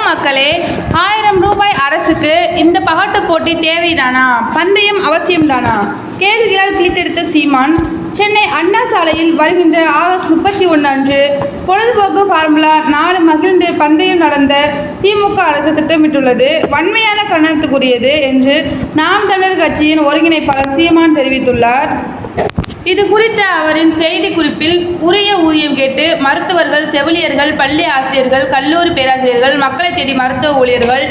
மக்களே, 1000 ரூபாய் அரசுக்கு இந்த பகட்டு போட்டி தேவைதானா? பந்தயம் அவசியம்தானா? கேள்விகளால் கிழித்தெடுத்த சீமான், சென்னை அண்ணா சாலையில் வருகின்ற ஆகஸ்ட் 31 அன்று பொழுதுபோக்கு ஃபார்முலா 4 மகிழ்ந்து பந்தயம் நடந்த திமுக அரசு திட்டமிட்டுள்ளது வன்மையான கண்டனத்துக்குரியது என்று நாம் தமிழர் கட்சியின் ஒருங்கிணைப்பாளர் சீமான் தெரிவித்துள்ளார். இது குறித்த அவரின் செய்தி குறிப்பில், உரிய ஊதியம் கேட்டு மருத்துவர்கள், செவிலியர்கள், பள்ளி ஆசிரியர்கள், கல்லூரி பேராசிரியர்கள், மக்களை தேடி மருத்துவ ஊழியர்கள்,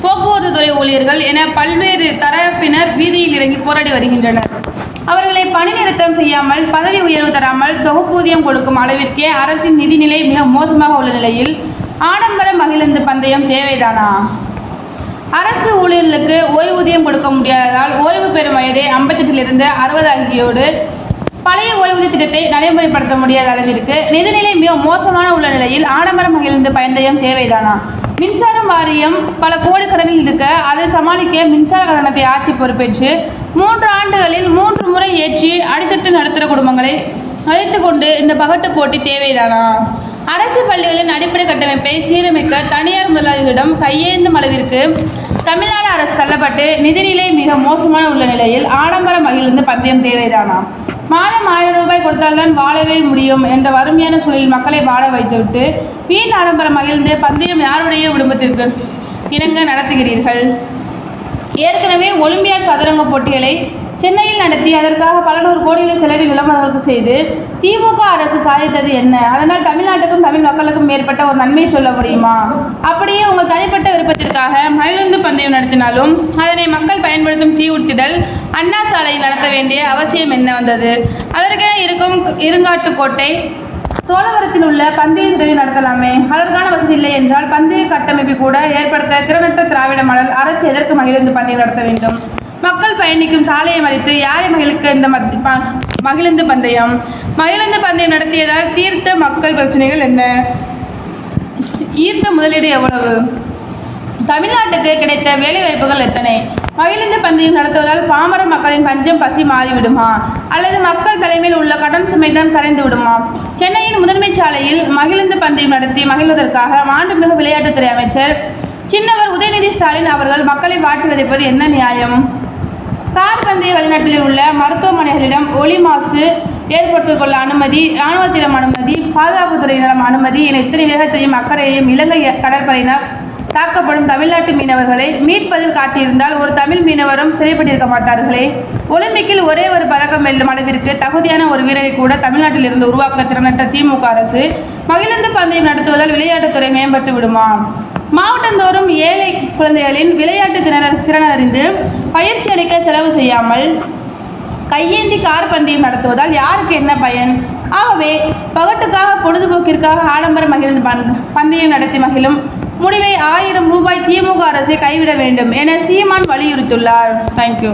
போக்குவரத்து துறை ஊழியர்கள் என பல்வேறு தரப்பினர் வீதியில் இறங்கி போராடி வருகின்றனர். அவர்களை பணி நிறுத்தம் செய்யாமல், பதவி உயர்வு தராமல் தொகுப்பூதியம் கொடுக்கும் அளவிற்கே அரசின் நிதிநிலை மிக மோசமாக உள்ள நிலையில் ஆடம்பர மகிழுந்து பந்தயம் தேவைதானா? அரசு ஊழியர்களுக்கு ஓய்வூதியம் கொடுக்க முடியாததால் ஓய்வு பெறும் வயதை 58 60 ஆகியோடு பழைய ஓய்வூதிய திட்டத்தை நடைமுறைப்படுத்த முடியாத அளவிற்கு நிதிநிலை மிக மோசமான உள்ள நிலையில் ஆடம்பர மகிழ்ந்து பந்தயம் தேவைதானா? மின்சாரம் வாரியம் பல கோடி கடனில் இருக்க அதை சமாளிக்க மின்சார கட்டணத்தை ஆட்சி பொறுப்பேற்று 3 ஆண்டுகளில் 3 முறை ஏற்றி அடித்தட்டு நடத்துகிற குடும்பங்களை அழைத்து கொண்டு இந்த பகட்டு போட்டி தேவைதானா? அரசு பள்ளிகளின் அடிப்படை கட்டமைப்பை சீரமைக்க தனியார் முதலாளிகளிடம் கையேந்தும் அளவிற்கு தமிழ்நாடு அரசு தள்ளப்பட்டு நிதிநிலை மிக மோசமான உள்ள நிலையில் ஆடம்பர மகிழ்ந்து பந்தயம் தேவைதானா? மாதம் 1000 ரூபாய் கொடுத்தால்தான் வாழவே முடியும் என்ற வறுமையான சூழலில் மக்களை வாழ வைத்துவிட்டு வீண் ஆடம்பர மகிழ்ந்து பந்தயம் யாருடைய குடும்பத்திற்கு இணங்க நடத்துகிறீர்கள்? ஏற்கனவே ஒலிம்பியாட் சதுரங்க போட்டிகளை சென்னையில் நடத்தி அதற்காக பல நூறு கோடிகள் செலவில் விளம்பரங்களுக்கு செய்து திமுக அரசு சாதித்தது என்ன? அதனால் தமிழ்நாட்டுக்கும் தமிழ் மக்களுக்கும் மேற்பட்ட ஒரு நன்மை சொல்ல முடியுமா? அப்படியே உங்கள் தனிப்பட்ட விருப்பத்திற்காக மகிழ்ந்து பந்தயம் நடத்தினாலும் அதனை மக்கள் பயன்படுத்தும் தீவுத்திடல் அண்ணா சாலையில் நடத்த வேண்டிய அவசியம் என்ன வந்தது? அதற்கென இருக்கும் இருங்காட்டுக்கோட்டை சோழவரத்தில் உள்ள பந்தய திடலில் நடத்தலாமே. அதற்கான வசதி இல்லை என்றால் பந்தய கட்டமைப்பு கூட ஏற்படுத்த திறனற்ற திராவிட மாடல் அரசு எதற்கு மகிழ்ந்து பந்தயம் நடத்த வேண்டும்? மக்கள் பயணிக்கும் சாலையை மறித்து யாரை மகிழ்க்க இந்த மகிழ்ந்து பந்தயம்? மகிழ்ந்து பந்தயம் நடத்தியதால் தீர்த்த மக்கள் பிரச்சனைகள் என்ன? ஈர்த்த முதலீடு எவ்வளவு? தமிழ்நாட்டுக்கு கிடைத்த வேலை வாய்ப்புகள் எத்தனை? மகிழ்ந்து பந்தயம் நடத்துவதால் பாமர மக்களின் பஞ்சம் பசி மாறிவிடுமா? அல்லது மக்கள் தலைமையில் உள்ள கடன் சுமைதான் கரைந்து விடுமா? சென்னையின் முதன்மை சாலையில் மகிழ்ந்து பந்தயம் நடத்தி மகிழ்வதற்காக மாண்புமிகு விளையாட்டுத்துறை அமைச்சர் சின்னவர் உதயநிதி ஸ்டாலின் அவர்கள் மக்களை வாட்டி வதைப்பது என்ன நியாயம்? கார் பந்தய வெளிநாட்டில் உள்ள மருத்துவமனைகளிடம் ஒளி மாசு ஏற்படுத்திக் கொள்ள அனுமதி, இராணுவத்திடம் அனுமதி, பாதுகாப்புத்துறையினரிடம் அனுமதி என இத்தனை வேகத்தையும் அக்கறையையும் இலங்கை கடற்படையினர் தாக்கப்படும் தமிழ்நாட்டு மீனவர்களை மீட்பதில் காட்டியிருந்தால் ஒரு தமிழ் மீனவரும் சிறைப்பட்டிருக்க மாட்டார்களே. ஒலிம்பிக்கில் ஒரே ஒரு பதக்கம் வெல்லும் அளவிற்கு தகுதியான ஒரு வீரரை கூட தமிழ்நாட்டில் இருந்து உருவாக்க திறனற்ற திமுக அரசு மகிழ்ந்து பந்தயம் நடத்துவதால் விளையாட்டுத்துறை மேம்பட்டு விடுமா? மாவட்டந்தோறும் ஏழை குழந்தைகளின் விளையாட்டு திறனறிந்து பயிற்சி அளிக்க செலவு செய்யாமல் கையேந்தி கார் பந்தயம் நடத்துவதால் யாருக்கு என்ன பயன்? ஆகவே பகட்டுக்காக பொழுதுபோக்கிற்காக ஆடம்பர மகிழ்ந்து பந்தயம் நடத்தி மகிழும் முடிவை 1000 ரூபாய் திமுக அரசை கைவிட வேண்டும் என சீமான் வலியுறுத்தியுள்ளார். தேங்க்யூ.